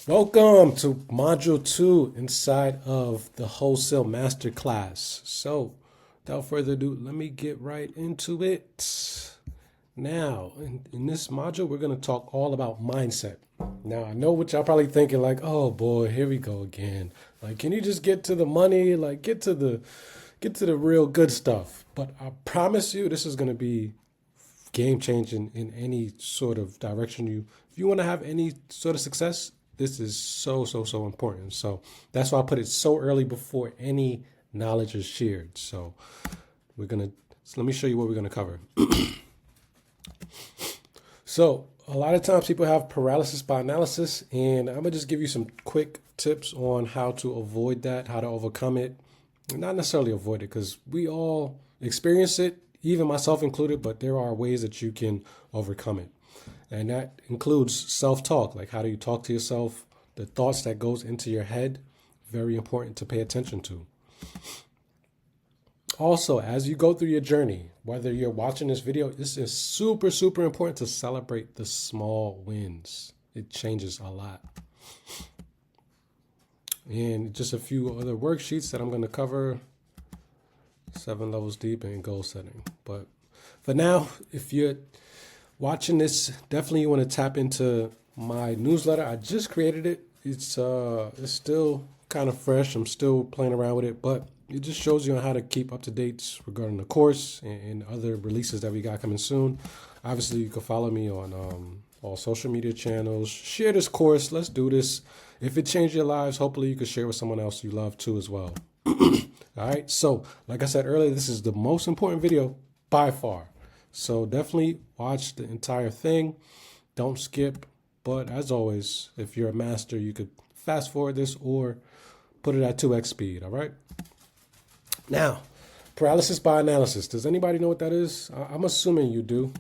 Welcome to Module 2 inside of the Wholesale Masterclass. So, without further ado, let me get right into it. Now, in this module, we're going to talk all about mindset. Now, I know what y'all probably thinking, like, oh boy, here we go again. Like, can you just get to the money? Like, get to the real good stuff. But I promise you, this is going to be game changing in any sort of direction if you want to have any sort of success. This is so important. So that's why I put it so early before any knowledge is shared. So let me show you what we're gonna cover. So a lot of times people have paralysis by analysis, and I'm gonna just give you some quick tips on how to avoid that, how to overcome it. Not necessarily avoid it, because we all experience it, even myself included, but there are ways that you can overcome it. And that includes self-talk, like how do you talk to yourself, the thoughts that goes into your head, very important to pay attention to. Also, as you go through your journey, whether you're watching this video, this is super important to celebrate the small wins. It changes a lot. And just a few other worksheets that I'm going to cover, 7 levels deep and goal setting. But for now, if you're watching this, definitely you want to tap into my newsletter. I just created it. It's still kind of fresh. I'm still playing around with it, but it just shows you on how to keep up to date regarding the course and other releases that we got coming soon. Obviously, you can follow me on all social media channels. Share this course. Let's do this. If it changed your lives, hopefully you can share with someone else you love too as well. All right. So, like I said earlier, this is the most important video by far. So definitely watch the entire thing. Don't skip. But as always, if you're a master, you could fast forward this or put it at 2x speed. All right. Now, paralysis by analysis. Does anybody know what that is? I'm assuming you do.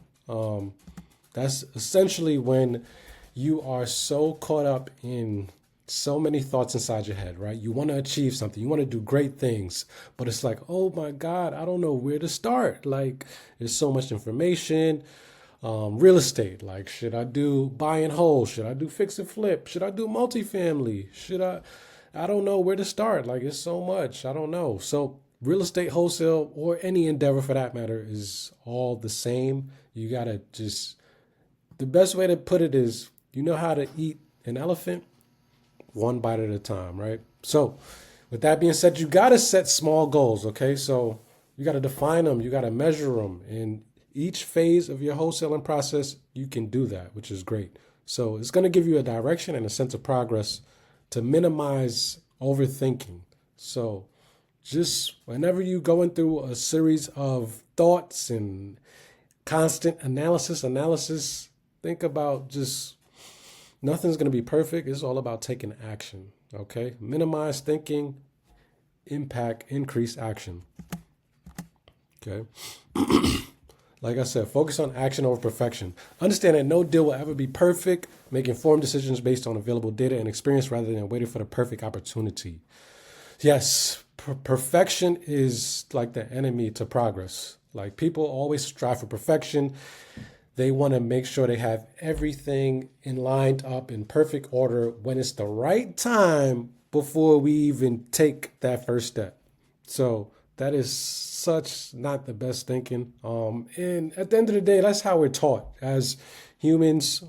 That's essentially when you are so caught up in so many thoughts inside your head, right? You want to achieve something. You want to do great things, but it's like, oh my God, I don't know where to start. Like, there's so much information. Real estate, like, should I do buy and hold? Should I do fix and flip? Should I do multifamily? I don't know where to start. Like, it's so much. I don't know. So real estate, wholesale, or any endeavor for that matter is all the same. You got to the best way to put it is, you know how to eat an elephant? One bite at a time, right? So with that being said, you got to set small goals, okay? So you got to define them, you got to measure them. And each phase of your wholesaling process, you can do that, which is great. So it's going to give you a direction and a sense of progress to minimize overthinking. So just whenever you going through a series of thoughts and constant analysis, think about just nothing's going to be perfect. It's all about taking action, okay? Minimize thinking, impact, increase action, okay? Like I said, focus on action over perfection. Understand that no deal will ever be perfect. Make informed decisions based on available data and experience rather than waiting for the perfect opportunity. Yes, perfection is like the enemy to progress. Like, people always strive for perfection. They want to make sure they have everything lined up in perfect order when it's the right time before we even take that first step. So that is such not the best thinking. And at the end of the day, that's how we're taught as humans,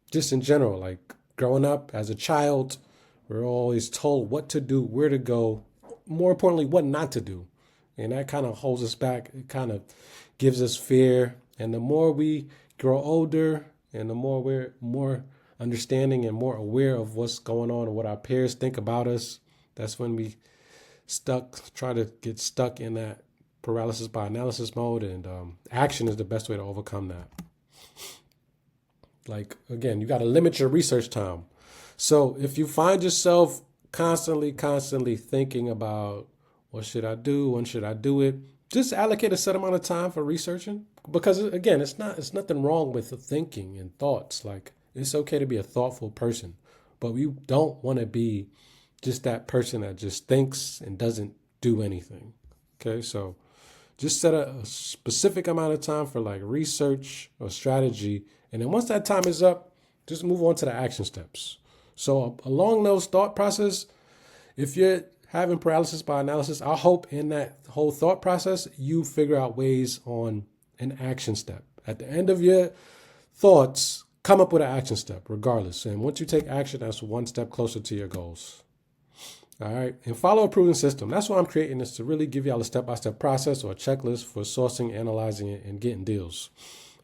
just in general. Like, growing up as a child, we're always told what to do, where to go, more importantly, what not to do. And that kind of holds us back. It kind of gives us fear. And the more we grow older and the more we're more understanding and more aware of what's going on and what our peers think about us, that's when we try to get stuck in that paralysis by analysis mode. And action is the best way to overcome that. Like, again, you got to limit your research time. So if you find yourself constantly thinking about what should I do, when should I do it, just allocate a set amount of time for researching. Because again, it's nothing wrong with the thinking and thoughts. Like, it's okay to be a thoughtful person, but we don't want to be just that person that just thinks and doesn't do anything. Okay, so just set a specific amount of time for like research or strategy. And then once that time is up, just move on to the action steps. So along those thought process, if you're having paralysis by analysis, I hope in that whole thought process, you figure out ways on an action step. At the end of your thoughts, come up with an action step regardless. And once you take action, that's one step closer to your goals. All right. And follow a proven system. That's why I'm creating this, to really give y'all a step-by-step process or a checklist for sourcing, analyzing, and getting deals.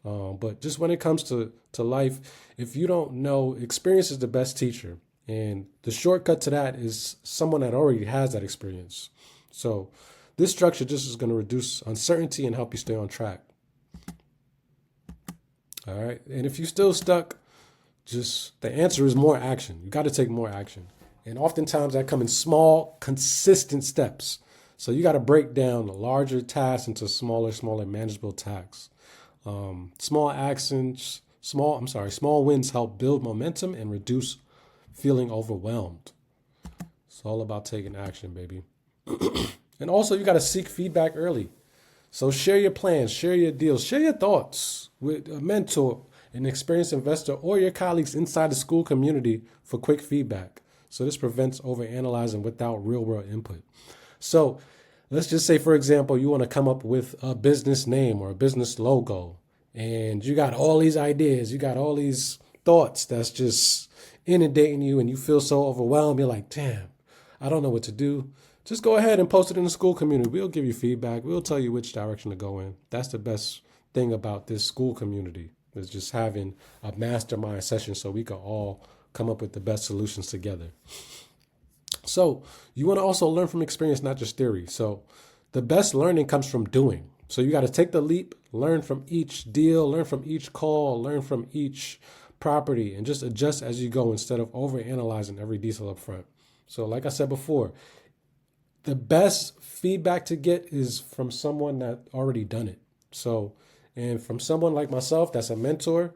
But just when it comes to life, if you don't know, experience is the best teacher. And the shortcut to that is someone that already has that experience. So this structure just is going to reduce uncertainty and help you stay on track. All right. And if you're still stuck, just the answer is more action. You got to take more action. And oftentimes that comes in small, consistent steps. So you got to break down larger tasks into smaller, manageable tasks. Small wins help build momentum and reduce feeling overwhelmed. It's all about taking action, baby. And also you got to seek feedback early. So share your plans, share your deals, share your thoughts with a mentor, an experienced investor, or your colleagues inside the school community for quick feedback. So this prevents overanalyzing without real world input. So let's just say, for example, you want to come up with a business name or a business logo, and you got all these ideas, you got all these thoughts that's just inundating you, and you feel so overwhelmed. You're like, damn, I don't know what to do. Just go ahead and post it in the school community. We'll give you feedback. We'll tell you which direction to go in. That's the best thing about this school community, is just having a mastermind session so we can all come up with the best solutions together. So you want to also learn from experience, not just theory. So the best learning comes from doing. So you got to take the leap, learn from each deal, learn from each call, learn from each property, and just adjust as you go instead of overanalyzing every detail up front. So like I said before, the best feedback to get is from someone that already done it. So, and from someone like myself that's a mentor,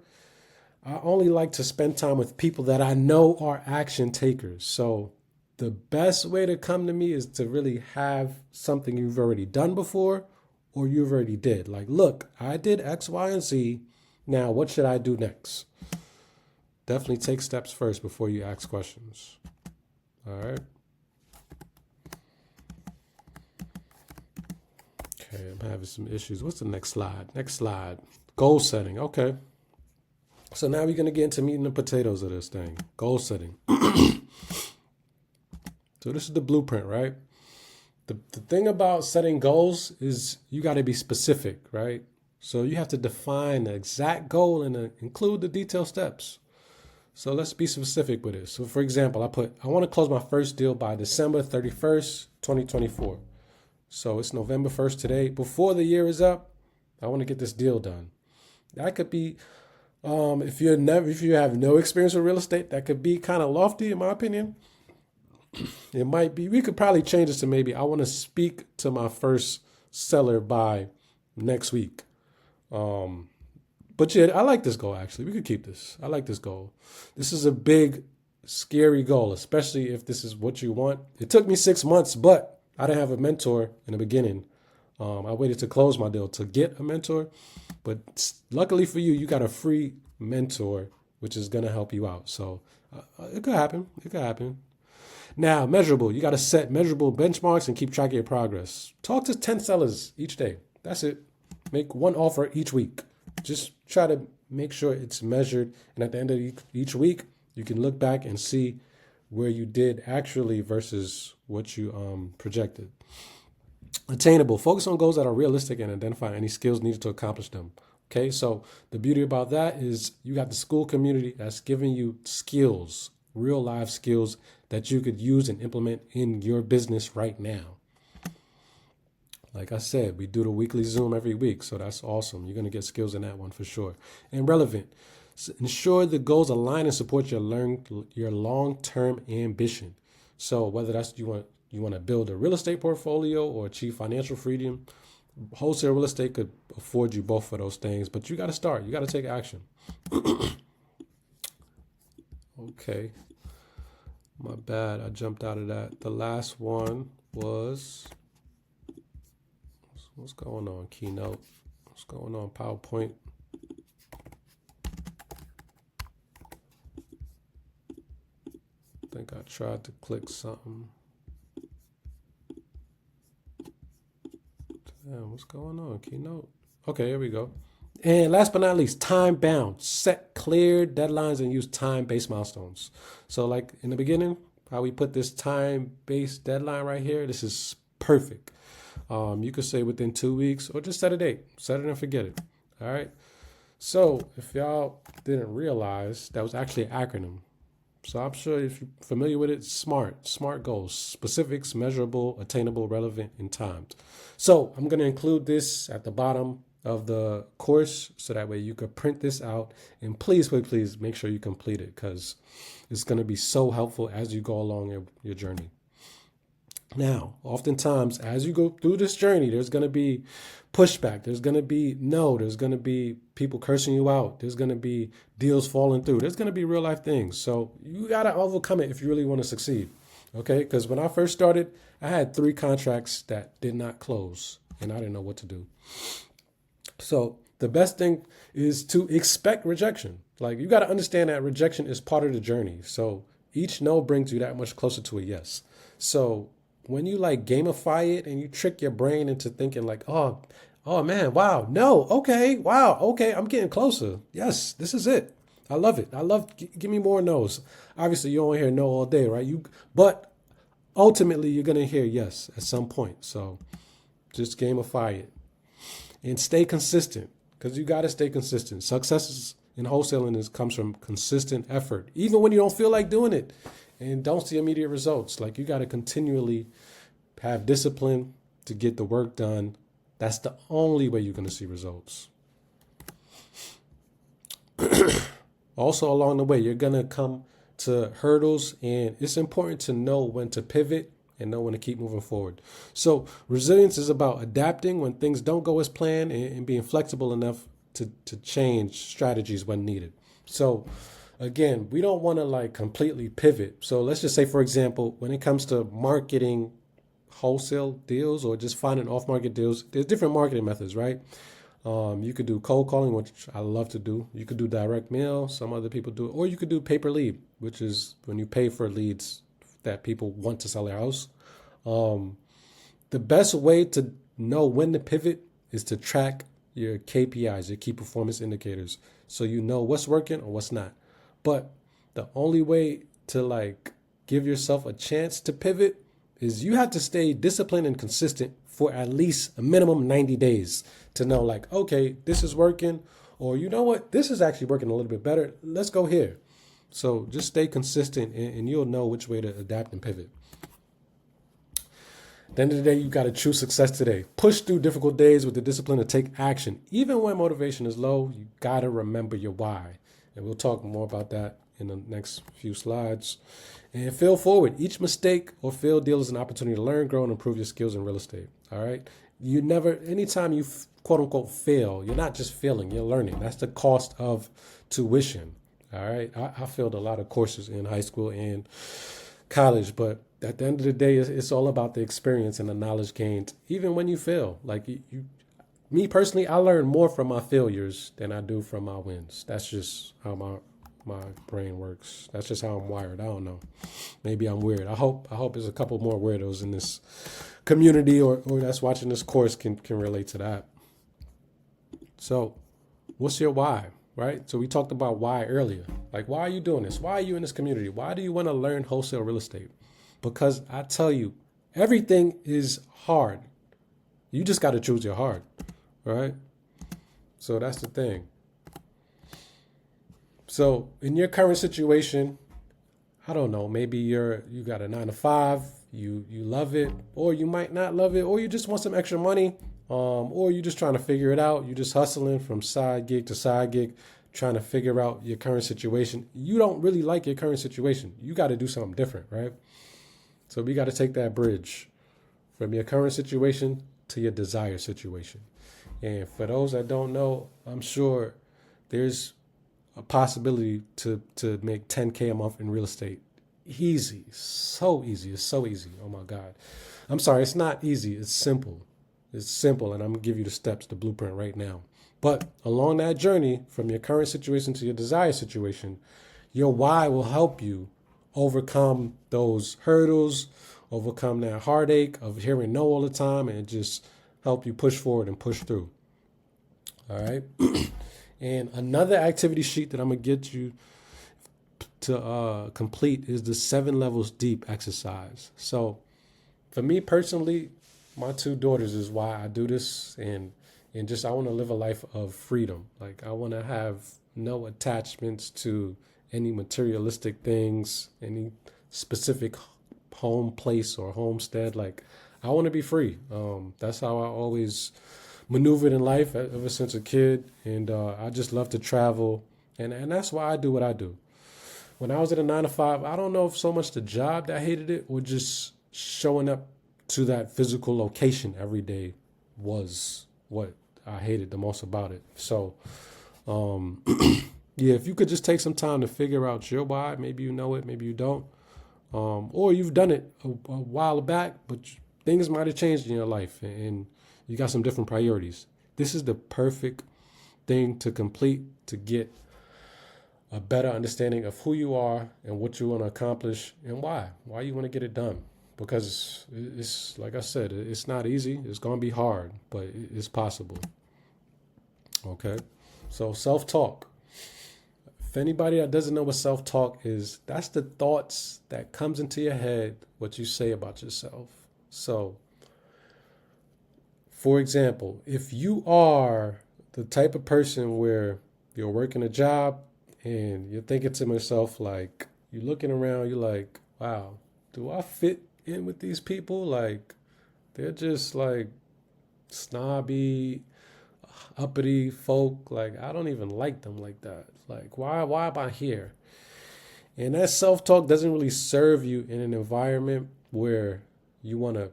I only like to spend time with people that I know are action takers. So the best way to come to me is to really have something you've already done before or you've already did. Like, look, I did X, Y, and Z. Now, what should I do next? Definitely take steps first before you ask questions. All right. Okay, I'm having some issues. What's the next slide? Next slide. Goal setting. Okay. So now we're going to get into meat and the potatoes of this thing. Goal setting. So this is the blueprint, right? The thing about setting goals is you got to be specific, right? So you have to define the exact goal and include the detailed steps. So let's be specific with it. So for example, I want to close my first deal by December 31st, 2024. So it's November 1st today. Before the year is up, I want to get this deal done. That could be, if you have no experience with real estate, that could be kind of lofty in my opinion. It might be, we could probably change this to maybe I want to speak to my first seller by next week. But yeah, I like this goal actually. We could keep this. I like this goal. This is a big, scary goal, especially if this is what you want. It took me 6 months, but I didn't have a mentor in the beginning. I waited to close my deal to get a mentor. But luckily for you, you got a free mentor, which is going to help you out. So it could happen. It could happen. Now, measurable. You got to set measurable benchmarks and keep track of your progress. Talk to 10 sellers each day. That's it. Make one offer each week. Just try to make sure it's measured. And at the end of each week, you can look back and see where you did actually versus what you projected. Attainable. Focus on goals that are realistic and identify any skills needed to accomplish them. Okay, so the beauty about that is you got the school community that's giving you skills, real life skills that you could use and implement in your business right now. Like I said, we do the weekly Zoom every week, so that's awesome. You're going to get skills in that one for sure. And relevant. Ensure the goals align and support your long-term ambition. So whether that's you want to build a real estate portfolio or achieve financial freedom, wholesale real estate could afford you both of those things, but you got to start. You got to take action. Okay. My bad. I jumped out of that. The last one was, what's going on, Keynote? What's going on, PowerPoint? think I tried to click something. Damn, what's going on? Keynote. Okay, here we go. And last but not least, time bound. Set clear deadlines and use time-based milestones. So like in the beginning, how we put this time-based deadline right here, this is perfect. You could say within 2 weeks or just set a date. Set it and forget it. All right. So if y'all didn't realize, that was actually an acronym. So I'm sure if you're familiar with it, SMART goals, specifics, measurable, attainable, relevant, and timed. So I'm going to include this at the bottom of the course so that way you could print this out, and please make sure you complete it, because it's going to be so helpful as you go along your journey. Now, oftentimes, as you go through this journey, there's going to be pushback. There's going to be there's going to be people cursing you out. There's going to be deals falling through. There's going to be real life things. So you got to overcome it if you really want to succeed. Okay? Because when I first started, I had 3 contracts that did not close, and I didn't know what to do. So the best thing is to expect rejection. Like, you got to understand that rejection is part of the journey. So each no brings you that much closer to a yes. So when you like gamify it and you trick your brain into thinking like, oh man, wow, no, okay, wow, okay, I'm getting closer. Yes, this is it. I love it. Give me more no's. Obviously, you don't hear no all day, right? But ultimately, you're going to hear yes at some point. So just gamify it and stay consistent, because you got to stay consistent. Success in wholesaling comes from consistent effort, even when you don't feel like doing it and don't see immediate results. Like, you got to continually have discipline to get the work done. That's the only way you're going to see results. Also, along the way, you're going to come to hurdles, and it's important to know when to pivot and know when to keep moving forward. So resilience is about adapting when things don't go as planned and being flexible enough to change strategies when needed. So again, we don't want to like completely pivot. So let's just say, for example, when it comes to marketing wholesale deals or just finding off-market deals, there's different marketing methods, right? You could do cold calling, which I love to do. You could do direct mail. Some other people do it. Or you could do pay per lead, which is when you pay for leads that people want to sell their house. The best way to know when to pivot is to track your KPIs, your key performance indicators, so you know what's working or what's not. But the only way to like give yourself a chance to pivot is you have to stay disciplined and consistent for at least a minimum 90 days to know like, okay, this is working, or you know what, this is actually working a little bit better. Let's go here. So just stay consistent and you'll know which way to adapt and pivot. At the end of the day, you got to choose success today. Push through difficult days with the discipline to take action. Even when motivation is low, you got to remember your why. And we'll talk more about that in the next few slides. And fail forward. Each mistake or failed deal is an opportunity to learn, grow, and improve your skills in real estate. All right. Anytime you quote unquote fail, you're not just failing, you're learning. That's the cost of tuition. All right. I failed a lot of courses in high school and college, but at the end of the day, it's all about the experience and the knowledge gained. Even when you fail, like me personally, I learn more from my failures than I do from my wins. That's just how my brain works. That's just how I'm wired. I don't know. Maybe I'm weird. I hope there's a couple more weirdos in this community or that's watching this course can relate to that. So what's your why, right? So we talked about why earlier. Like, why are you doing this? Why are you in this community? Why do you want to learn wholesale real estate? Because I tell you, everything is hard. You just got to choose your heart, right? So that's the thing. So in your current situation, I don't know, maybe you got a 9-to-5, you love it, or you might not love it, or you just want some extra money, or you're just trying to figure it out. You're just hustling from side gig to side gig, trying to figure out your current situation. You don't really like your current situation. You got to do something different, right? So we got to take that bridge from your current situation to your desired situation. And for those that don't know, I'm sure there's a possibility to make 10K a month in real estate. Easy. So easy. It's so easy. Oh my God. I'm sorry. It's not easy. It's simple. It's simple. And I'm going to give you the steps, the blueprint right now. But along that journey from your current situation to your desired situation, your why will help you overcome those hurdles, overcome that heartache of hearing no all the time, and just help you push forward and push through. All right. And another activity sheet that I'm going to get you to complete is the 7 levels deep exercise. So for me personally, my 2 daughters is why I do this, and just I want to live a life of freedom. Like I want to have no attachments to any materialistic things, any specific home place or homestead. Like I want to be free. That's how I always maneuvered in life ever since a kid, and I just love to travel, and that's why I do what I do. When I was at a 9 to 5, I don't know if so much the job that I hated it or just showing up to that physical location every day was what I hated the most about it. So, yeah, if you could just take some time to figure out your why, maybe you know it, maybe you don't, or you've done it a while back, but things might have changed in your life and you got some different priorities. This is the perfect thing to complete to get a better understanding of who you are and what you want to accomplish and why you want to get it done. Because it's like I said, it's not easy. It's going to be hard, but it's possible. Okay. So self-talk. If anybody that doesn't know what self-talk is, that's the thoughts that comes into your head, what you say about yourself. So, for example, if you are the type of person where you're working a job and you're thinking to yourself, like, you're looking around, you're like, wow, do I fit in with these people? Like, they're just like snobby, uppity folk. Like, I don't even like them like that. Like, why am I here? And that self-talk doesn't really serve you in an environment where you want to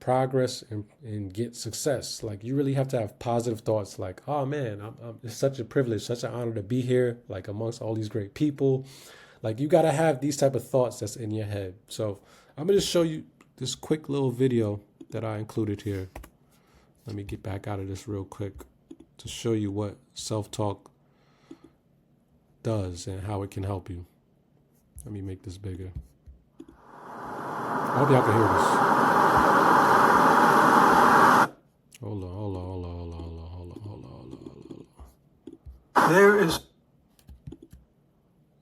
progress and get success. Like, you really have to have positive thoughts like, oh man, it's such a privilege, such an honor to be here, like amongst all these great people. Like, you got to have these type of thoughts that's in your head. So I'm going to show you this quick little video that I included here. Let me get back out of this real quick to show you what self-talk does and how it can help you. Let me make this bigger. I hope y'all can hear this. Hold on. There is.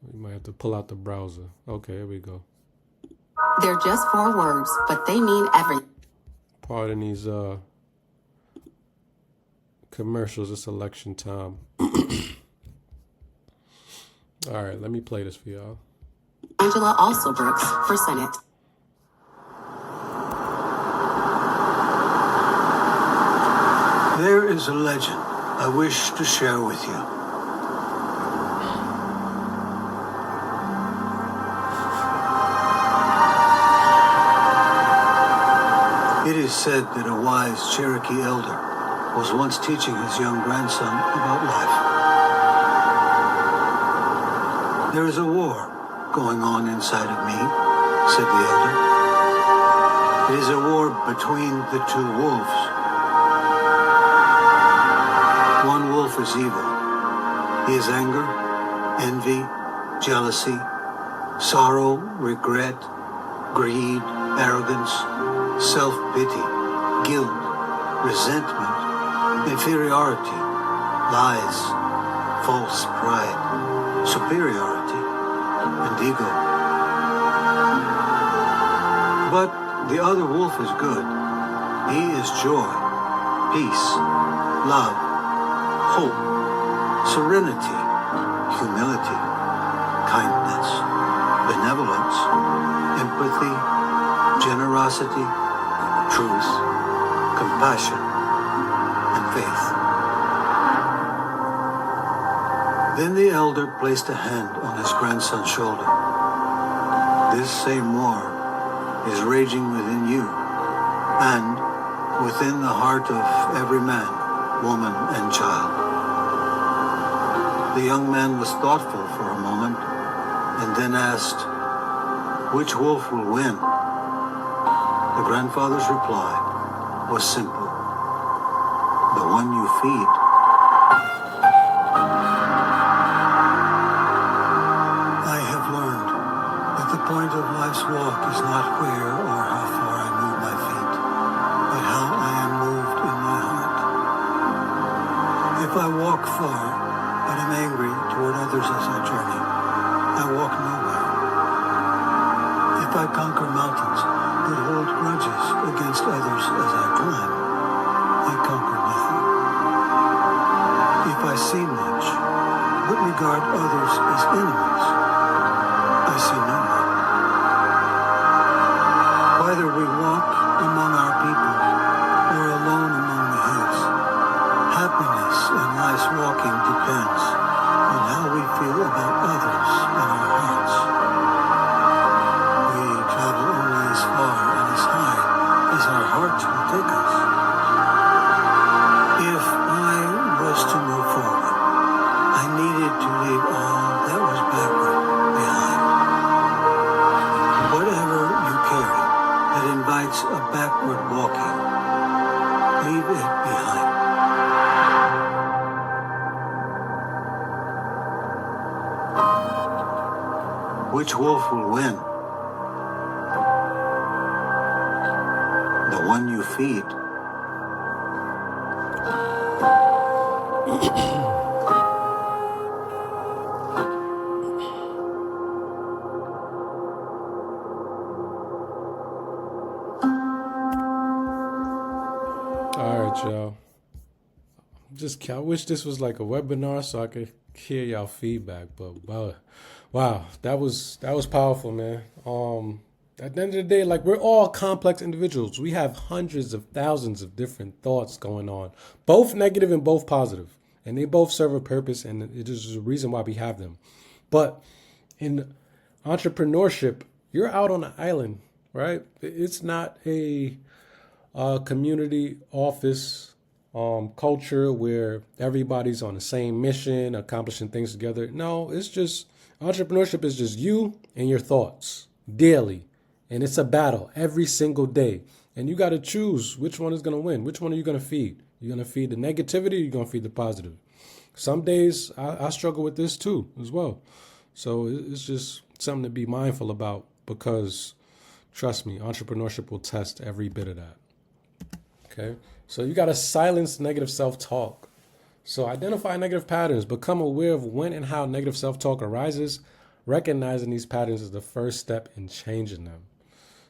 We might have to pull out the browser. Okay, here we go. They're just 4 words, but they mean everything. Pardon these commercials. It's election time. All right, let me play this for y'all. Angela also Brooks for Senate. There is a legend I wish to share with you. It is said that a wise Cherokee elder was once teaching his young grandson about life. There is a war going on inside of me, said the elder. It is a war between the 2 wolves. One wolf is evil. He is anger, envy, jealousy, sorrow, regret, greed, arrogance, self-pity, guilt, resentment, inferiority, lies, false pride, superiority, and ego. But the other wolf is good. He is joy, peace, love, hope, serenity, humility, kindness, benevolence, empathy, generosity, truth, compassion, and faith. Then the elder placed a hand on his grandson's shoulder. This same war is raging within you and within the heart of every man, woman, and child. The young man was thoughtful for a moment and then asked, which wolf will win? The grandfather's reply was simple. The one you feed. I have learned that But the point of life's walk is not where or how far I move my feet, but how I am moved in my heart. If I walk far, but am angry toward others as I journey, I walk nowhere. If I conquer mountains, but hold grudges against others as I climb, I conquer nothing. If I see much, but regard others as enemies, I see no one. Whether we walk among our people or alone among the hills, happiness in life's walking depends on how we feel about others in our hearts. We travel only as far and as high as our hearts will take us. If I was to move forward, I needed to leave all that was backward behind. Whatever you carry that invites a backward walking, leave it behind. Which wolf will win? The one you feed. All right, y'all. I wish this was like a webinar so I could hear y'all feedback. But wow, that was powerful, man. At the end of the day, like, we're all complex individuals. We have hundreds of thousands of different thoughts going on, both negative and both positive, and they both serve a purpose, and it is a reason why we have them. But in entrepreneurship, you're out on an island, right? It's not a community office culture where everybody's on the same mission, accomplishing things together. No, it's just entrepreneurship is just you and your thoughts daily. And it's a battle every single day. And you got to choose which one is going to win. Which one are you going to feed? You're going to feed the negativity, or you're going to feed the positive? Some days I struggle with this too as well. So it's just something to be mindful about, because trust me, entrepreneurship will test every bit of that. Okay. So you got to silence negative self-talk. So identify negative patterns, become aware of when and how negative self-talk arises. Recognizing these patterns is the first step in changing them.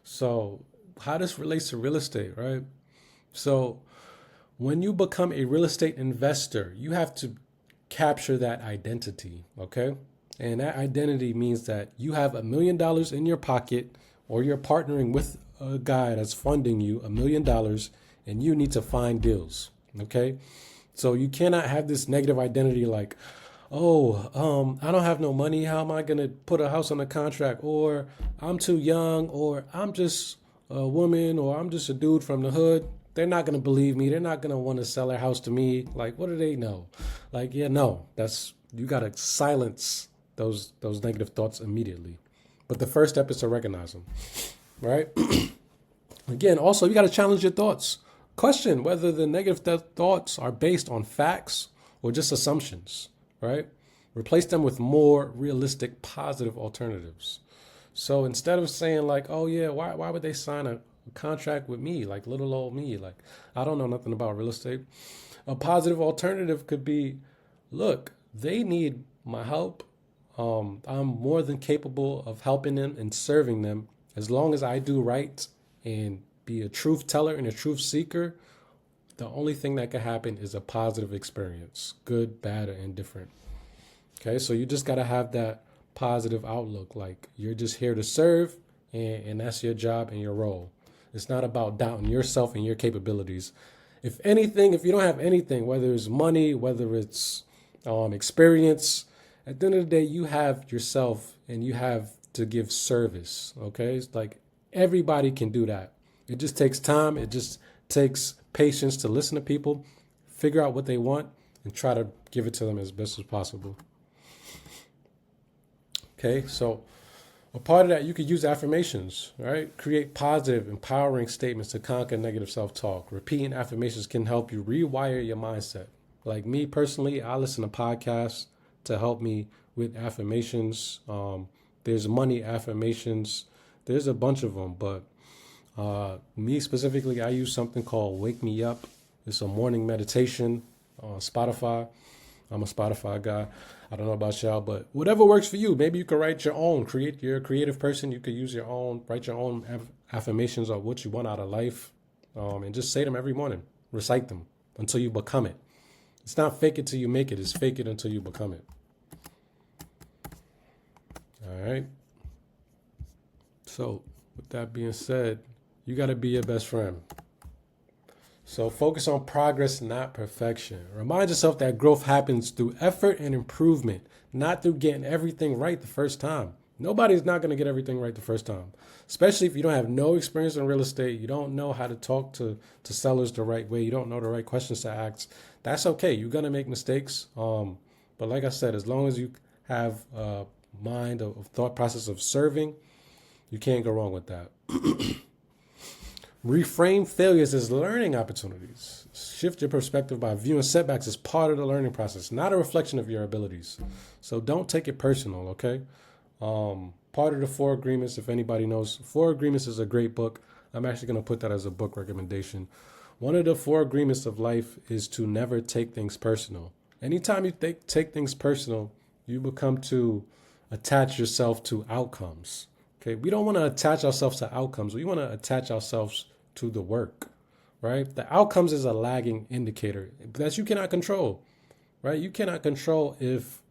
So how this relates to real estate, right? So when you become a real estate investor, you have to capture that identity, okay? And that identity means that you have $1 million in your pocket, or you're partnering with a guy that's funding you $1 million, and you need to find deals, okay? So you cannot have this negative identity like, I don't have no money. How am I going to put a house on a contract? Or I'm too young, or I'm just a woman, or I'm just a dude from the hood. They're not going to believe me. They're not going to want to sell their house to me. Like, what do they know? Like, yeah, no, you got to silence those negative thoughts immediately. But the first step is to recognize them, right? Again, also, you got to challenge your thoughts. Question whether the negative thoughts are based on facts or just assumptions, right? Replace them with more realistic, positive alternatives. So instead of saying like, oh yeah, why would they sign a contract with me? Like little old me, like I don't know nothing about real estate. A positive alternative could be, look, they need my help. I'm more than capable of helping them and serving them as long as I do right and be a truth teller and a truth seeker. The only thing that can happen is a positive experience, good, bad, or indifferent. Okay, so you just got to have that positive outlook. Like you're just here to serve, and that's your job and your role. It's not about doubting yourself and your capabilities. If anything, if you don't have anything, whether it's money, whether it's experience, at the end of the day, you have yourself and you have to give service. Okay, it's like everybody can do that. It just takes time. It just takes patience to listen to people, figure out what they want, and try to give it to them as best as possible. Okay, so a part of that, you could use affirmations, right? Create positive, empowering statements to conquer negative self-talk. Repeating affirmations can help you rewire your mindset. Like me personally, I listen to podcasts to help me with affirmations. There's money affirmations. There's a bunch of them, but me specifically, I use something called Wake Me Up. It's a morning meditation on Spotify. I'm a Spotify guy. I don't know about y'all, but whatever works for you. Maybe you could write your own. You're a creative person. You could use your own, write your own affirmations of what you want out of life, and just say them every morning. Recite them until you become it. It's not fake it till you make it. It's fake it until you become it. All right. So with that being said, you got to be your best friend. So focus on progress, not perfection. Remind yourself that growth happens through effort and improvement, not through getting everything right the first time. Nobody's not going to get everything right the first time, especially if you don't have no experience in real estate. You don't know how to talk to sellers the right way. You don't know the right questions to ask. That's okay. You're going to make mistakes. But like I said, as long as you have a mind of thought process of serving, you can't go wrong with that. Reframe failures as learning opportunities. Shift your perspective by viewing setbacks as part of the learning process, not a reflection of your abilities. So don't take it personal, okay? Part of the 4 Agreements, if anybody knows, 4 Agreements is a great book. I'm actually going to put that as a book recommendation. One of the 4 agreements of life is to never take things personal. Anytime you take things personal, you become to attach yourself to outcomes. Okay, we don't want to attach ourselves to outcomes. We want to attach ourselves to the work, right? The outcomes is a lagging indicator that you cannot control, right? You cannot control if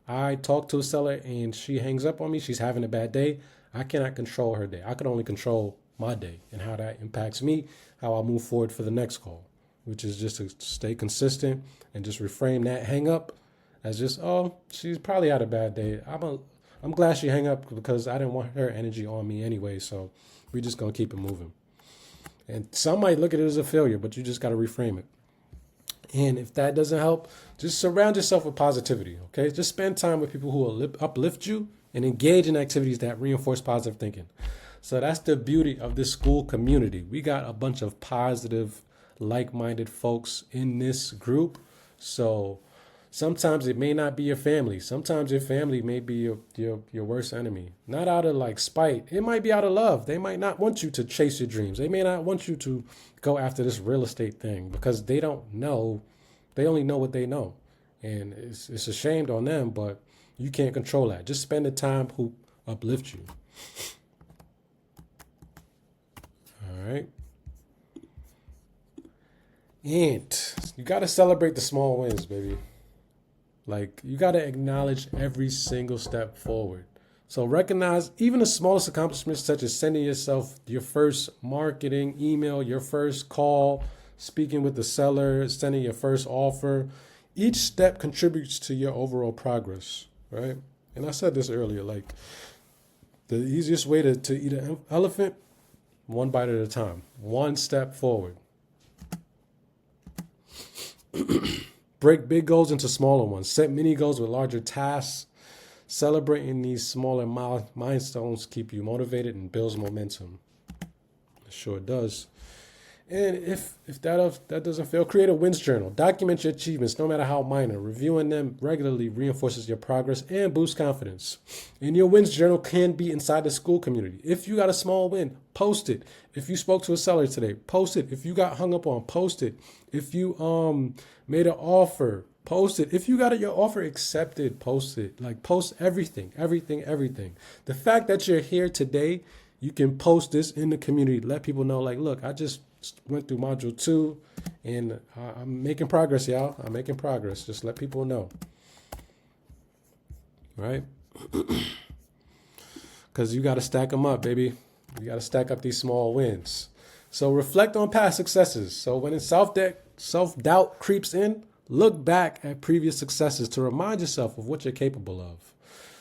I talk to a seller and she hangs up on me, she's having a bad day. I cannot control her day. I can only control my day and how that impacts me, how I move forward for the next call, which is just to stay consistent and just reframe that hang up as just, oh, she's probably had a bad day. I'm glad she hung up because I didn't want her energy on me anyway. So we're just going to keep it moving. And some might look at it as a failure, but you just got to reframe it. And if that doesn't help, just surround yourself with positivity. Okay. Just spend time with people who will uplift you and engage in activities that reinforce positive thinking. So that's the beauty of this school community. We got a bunch of positive, like-minded folks in this group. So sometimes it may not be your family. Sometimes your family may be your worst enemy. Not out of like spite. It might be out of love. They might not want you to chase your dreams. They may not want you to go after this real estate thing because they don't know. They only know what they know. And it's a shame on them, but you can't control that. Just spend the time who uplift you. All right. And you got to celebrate the small wins, baby. Like, you got to acknowledge every single step forward. So recognize even the smallest accomplishments, such as sending yourself your first marketing email, your first call, speaking with the seller, sending your first offer. Each step contributes to your overall progress, right? And I said this earlier, like the easiest way to eat an elephant, one bite at a time, one step forward. Break big goals into smaller ones. Set mini goals with larger tasks. Celebrating these smaller milestones keep you motivated and builds momentum. It sure does. And if that doesn't fail, create a wins journal. Document your achievements, no matter how minor. Reviewing them regularly reinforces your progress and boosts confidence. And your wins journal can be inside the school community. If you got a small win, post it. If you spoke to a seller today, post it. If you got hung up on, post it. If you made an offer, post it. If you got your offer accepted, post it. Like, post everything. The fact that you're here today, you can post this in the community. Let people know, like, look, I just went through module 2 and I'm making progress, y'all. I'm making progress. Just let people know. Right? Because you got to stack them up, baby. You got to stack up these small wins. So reflect on past successes. So when self-doubt creeps in, look back at previous successes to remind yourself of what you're capable of.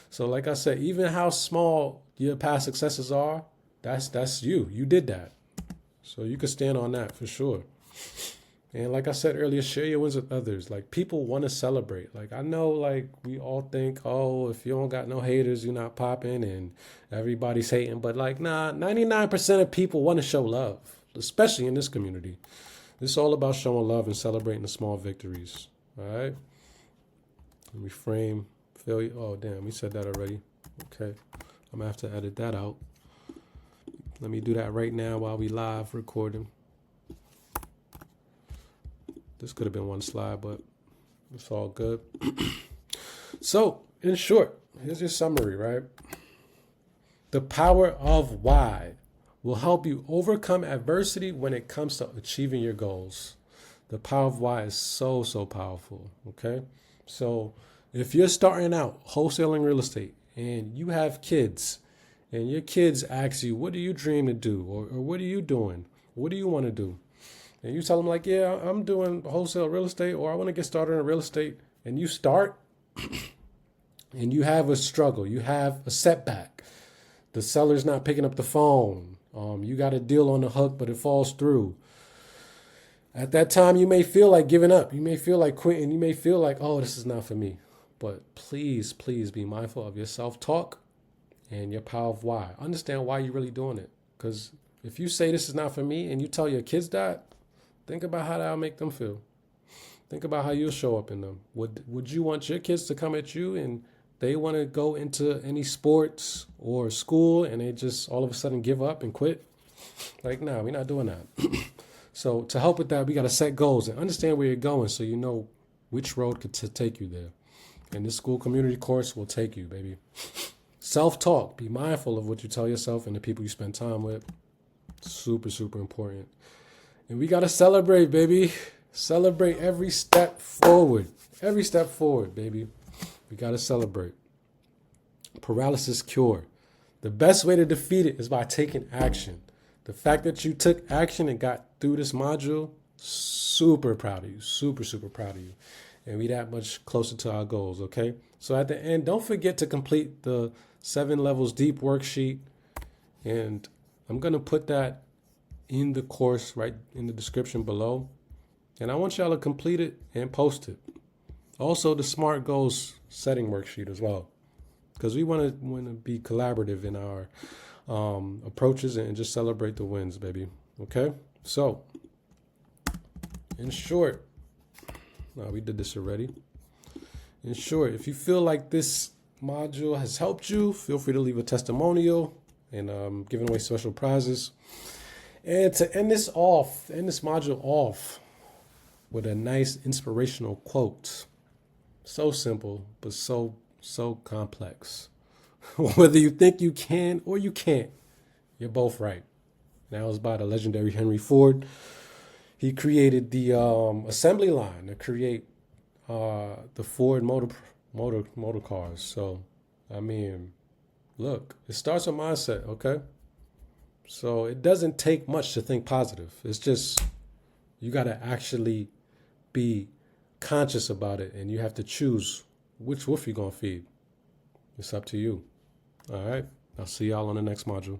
So like I said, even how small your past successes are, that's you. You did that. So you can stand on that for sure. And like I said earlier, share your wins with others. Like, people want to celebrate. Like, I know, like, we all think, oh, if you don't got no haters, you're not popping and everybody's hating. But like, nah, 99% of people want to show love, especially in this community. It's all about showing love and celebrating the small victories. All right. Reframe failure. Oh, damn. We said that already. Okay. I'm going to have to edit that out. Let me do that right now while we live recording. This could have been one slide, but it's all good. So, in short, here's your summary, right? The power of why will help you overcome adversity when it comes to achieving your goals. The power of why is so, so powerful, okay? So if you're starting out wholesaling real estate and you have kids and your kids ask you, what do you dream to do? Or what are you doing? What do you want to do? And you tell them like, yeah, I'm doing wholesale real estate, or I want to get started in real estate. And you start and you have a struggle. You have a setback. The seller's not picking up the phone. You got a deal on the hook, but it falls through. At that time, you may feel like giving up. You may feel like quitting. You may feel like, oh, this is not for me. But please, please be mindful of your self-talk and your power of why. Understand why you're really doing it. Because if you say this is not for me and you tell your kids that, think about how that'll make them feel. Think about how you'll show up in them. Would you want your kids to come at you and they want to go into any sports or school and they just all of a sudden give up and quit? Like, no, we're not doing that. So to help with that, we got to set goals and understand where you're going so you know which road could take you there. And this school community course will take you, baby. Self-talk. Be mindful of what you tell yourself and the people you spend time with. Super, super important. And we got to celebrate, baby. Celebrate every step forward. Every step forward, baby. We got to celebrate. Paralysis cure. The best way to defeat it is by taking action. The fact that you took action and got through this module, super proud of you. Super, super proud of you. And we that much closer to our goals, okay? So at the end, don't forget to complete the 7 levels deep worksheet. And I'm going to put that in the course right in the description below. And I want y'all to complete it and post it. Also, the SMART goals setting worksheet as well. Because we want to be collaborative in our approaches and just celebrate the wins, baby. Okay? So, in short, we did this already. In short, if you feel like this module has helped you, feel free to leave a testimonial, and I'm giving away special prizes. And to end this module off with a nice inspirational quote. So simple, but so complex. Whether you think you can or you can't, you're both right. That was by the legendary Henry Ford. He created the assembly line to create the Ford motor cars. So, I mean, look, it starts with mindset, okay? So it doesn't take much to think positive. It's just you got to actually be conscious about it, and you have to choose which wolf you're going to feed. It's up to you. All right. I'll see y'all on the next module.